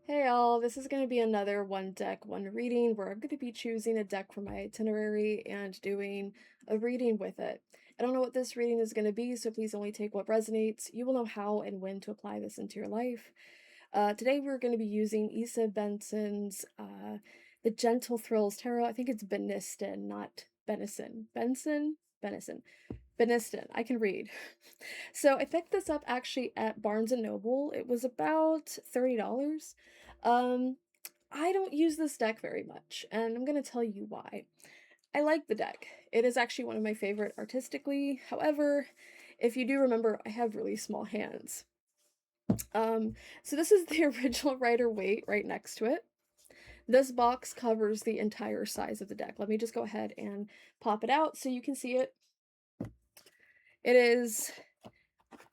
Hey all, this is going to be another one deck, one reading where I'm going to be choosing a deck for my itinerary and doing a reading with it. I don't know what this reading is going to be, so please only take what resonates. You will know how and when to apply this into your life. Today we're going to be using Issa Benson's The Gentle Thrills Tarot. I think it's Beniston, not Benison. Benson? Benison. Beniston. I can read. So I picked this up actually at Barnes& and Noble. It was about $30. Um, I don't use this deck very much, and I'm going to tell you why. I like the deck. It is actually one of my favorite artistically. However, if you do remember, I have really small hands. So this is the original Rider-Waite right next to it. This box covers the entire size of the deck. Let me just go ahead and pop it out so you can see it. It is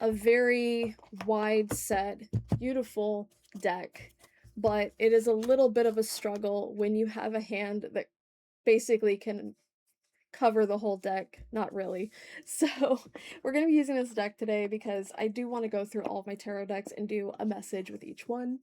a very wide set, beautiful deck, but it is a little bit of a struggle when you have a hand that basically can cover the whole deck. Not really. So we're going to be using this deck today because I do want to go through all of my tarot decks and do a message with each one.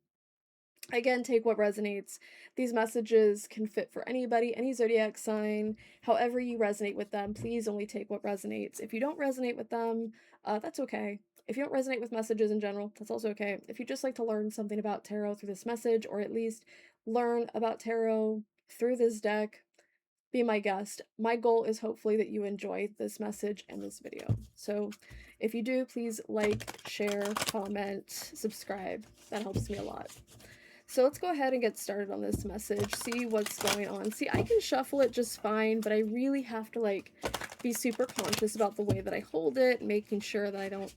Again, take what resonates. These messages can fit for anybody, any zodiac sign, however you resonate with them. Please only take what resonates. If you don't resonate with them, that's okay. If you don't resonate with messages in general, that's also okay. If you just like to learn something about tarot through this message, or at least learn about tarot through this deck, be my guest. My goal is hopefully that you enjoy this message and this video. So if you do, please like, share, comment, subscribe. That helps me a lot. So let's go ahead and get started on this message, see what's going on. See, I can shuffle it just fine, but I really have to like be super conscious about the way that I hold it, making sure that I don't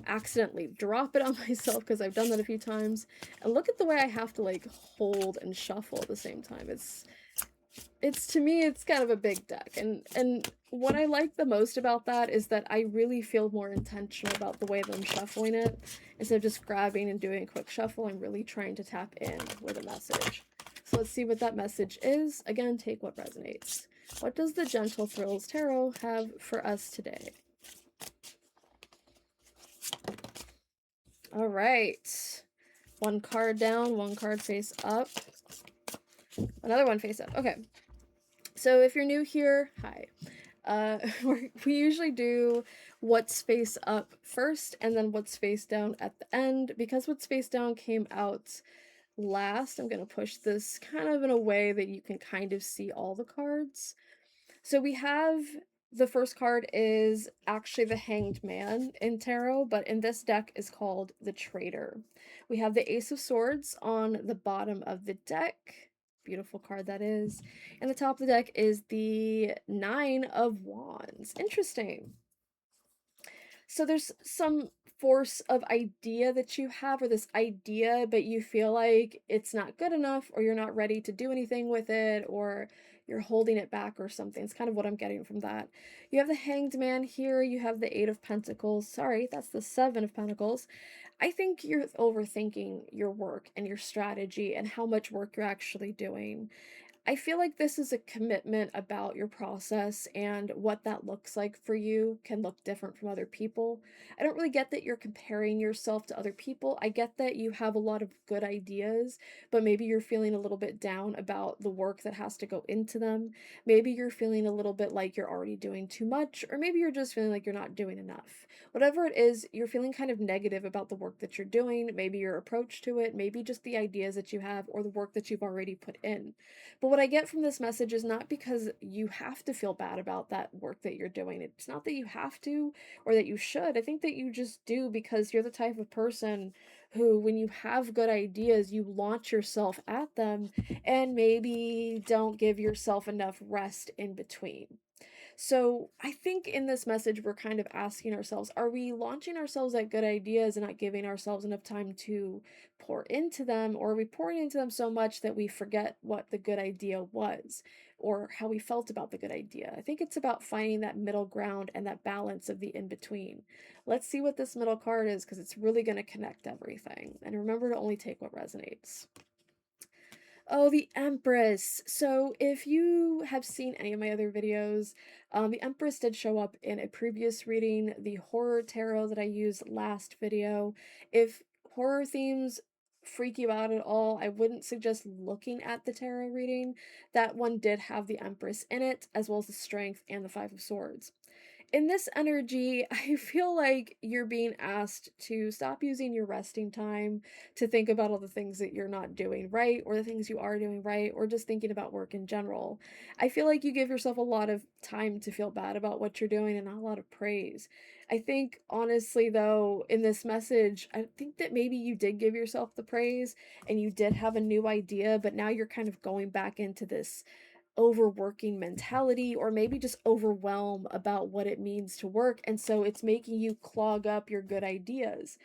accidentally drop it on myself, because I've done that a few times. And look at the way I have to like hold and shuffle at the same time. It's to me it's kind of a big deck, and what I like the most about that is that I really feel more intentional about the way that I'm shuffling it. Instead of just grabbing and doing a quick shuffle, I'm really trying to tap in with a message. So let's see what that message is. Again, take what resonates. What does the Gentle Thrills Tarot have for us today? All right, one card down, one card face up, another one face up. Okay, so if you're new here, hi. We usually do what's face up first and then what's face down at the end. Because what's face down came out last, I'm going to push this kind of in a way that you can kind of see all the cards. So we have the first card is actually the Hanged Man in tarot, but in this deck is called the Traitor. We have the Ace of Swords on the bottom of the deck. Beautiful card that is. And the top of the deck is the Nine of Wands. Interesting. So there's some force of idea that you have, or this idea, but you feel like it's not good enough, or you're not ready to do anything with it, or you're holding it back or something. It's kind of what I'm getting from that. You have the Hanged Man here. You have the Eight of Pentacles. Sorry, that's the Seven of Pentacles. I think you're overthinking your work and your strategy and how much work you're actually doing. I feel like this is a commitment about your process, and what that looks like for you can look different from other people. I don't really get that you're comparing yourself to other people. I get that you have a lot of good ideas, but maybe you're feeling a little bit down about the work that has to go into them. Maybe you're feeling a little bit like you're already doing too much, or maybe you're just feeling like you're not doing enough. Whatever it is, you're feeling kind of negative about the work that you're doing, maybe your approach to it, maybe just the ideas that you have or the work that you've already put in. But what I get from this message is not because you have to feel bad about that work that you're doing. It's not that you have to or that you should. I think that you just do, because you're the type of person who, when you have good ideas, you launch yourself at them and maybe don't give yourself enough rest in between. So I think in this message, we're kind of asking ourselves, are we launching ourselves at good ideas and not giving ourselves enough time to pour into them? Or are we pouring into them so much that we forget what the good idea was, or how we felt about the good idea? I think it's about finding that middle ground and that balance of the in between. Let's see what this middle card is, because it's really going to connect everything. And remember to only take what resonates. Oh, the Empress. So if you have seen any of my other videos, the Empress did show up in a previous reading, the horror tarot that I used last video. If horror themes freak you out at all, I wouldn't suggest looking at the tarot reading. That one did have the Empress in it, as well as the Strength and the Five of Swords. In this energy, I feel like you're being asked to stop using your resting time to think about all the things that you're not doing right, or the things you are doing right, or just thinking about work in general. I feel like you give yourself a lot of time to feel bad about what you're doing and not a lot of praise. I think, honestly, though, in this message, I think that maybe you did give yourself the praise and you did have a new idea, but now you're kind of going back into this overworking mentality, or maybe just overwhelm about what it means to work, and so it's making you clog up your good ideas.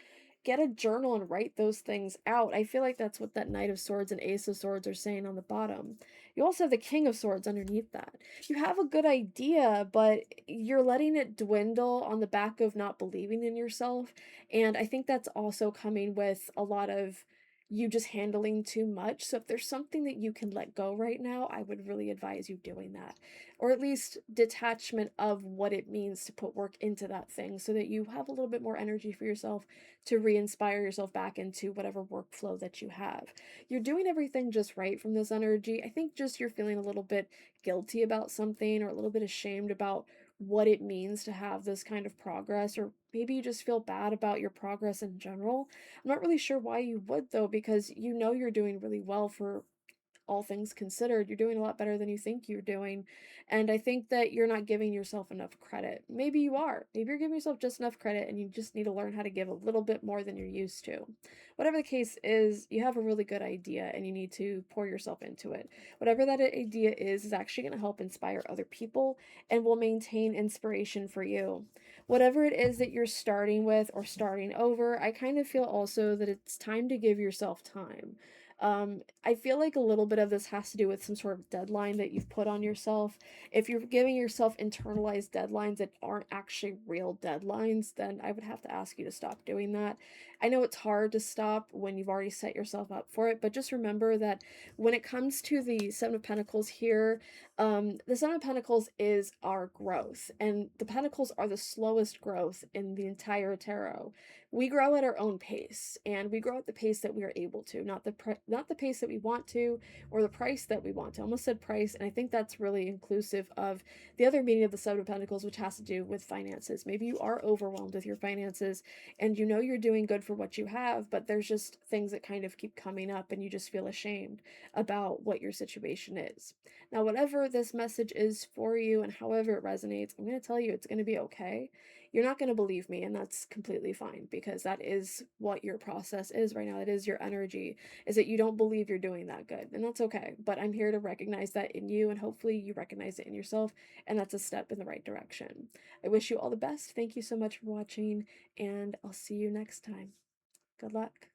Get a journal and write those things out. I feel like that's what that Knight of Swords and Ace of Swords are saying on the bottom. You also have the King of Swords underneath that. You have a good idea, but you're letting it dwindle on the back of not believing in yourself, and I think that's also coming with a lot of you just handling too much. So if there's something that you can let go right now, I would really advise you doing that. Or at least detachment of what it means to put work into that thing, so that you have a little bit more energy for yourself to re-inspire yourself back into whatever workflow that you have. You're doing everything just right from this energy. I think just you're feeling a little bit guilty about something, or a little bit ashamed about what it means to have this kind of progress, or maybe you just feel bad about your progress in general. I'm not really sure why you would, though, because you know you're doing really well for all things considered. You're doing a lot better than you think you're doing. And I think that you're not giving yourself enough credit. Maybe you are. Maybe you're giving yourself just enough credit and you just need to learn how to give a little bit more than you're used to. Whatever the case is, you have a really good idea and you need to pour yourself into it. Whatever that idea is actually going to help inspire other people and will maintain inspiration for you. Whatever it is that you're starting with or starting over, I kind of feel also that it's time to give yourself time. I feel like a little bit of this has to do with some sort of deadline that you've put on yourself. If you're giving yourself internalized deadlines that aren't actually real deadlines, then I would have to ask you to stop doing that. I know it's hard to stop when you've already set yourself up for it, but just remember that when it comes to the Seven of Pentacles here, the Seven of Pentacles is our growth, and the Pentacles are the slowest growth in the entire tarot. We grow at our own pace, and we grow at the pace that we are able to, not the pace that we want to, or the price that we want to. I almost said price, and I think that's really inclusive of the other meaning of the Seven of Pentacles, which has to do with finances. Maybe you are overwhelmed with your finances, and you know you're doing good for what you have, but there's just things that kind of keep coming up, and you just feel ashamed about what your situation is. Now, whatever this message is for you and however it resonates, I'm going to tell you it's going to be okay. You're not going to believe me, and that's completely fine, because that is what your process is right now. It is your energy, is that you don't believe you're doing that good, and that's okay. But I'm here to recognize that in you, and hopefully you recognize it in yourself, and that's a step in the right direction. I wish you all the best. Thank you so much for watching, and I'll see you next time. Good luck.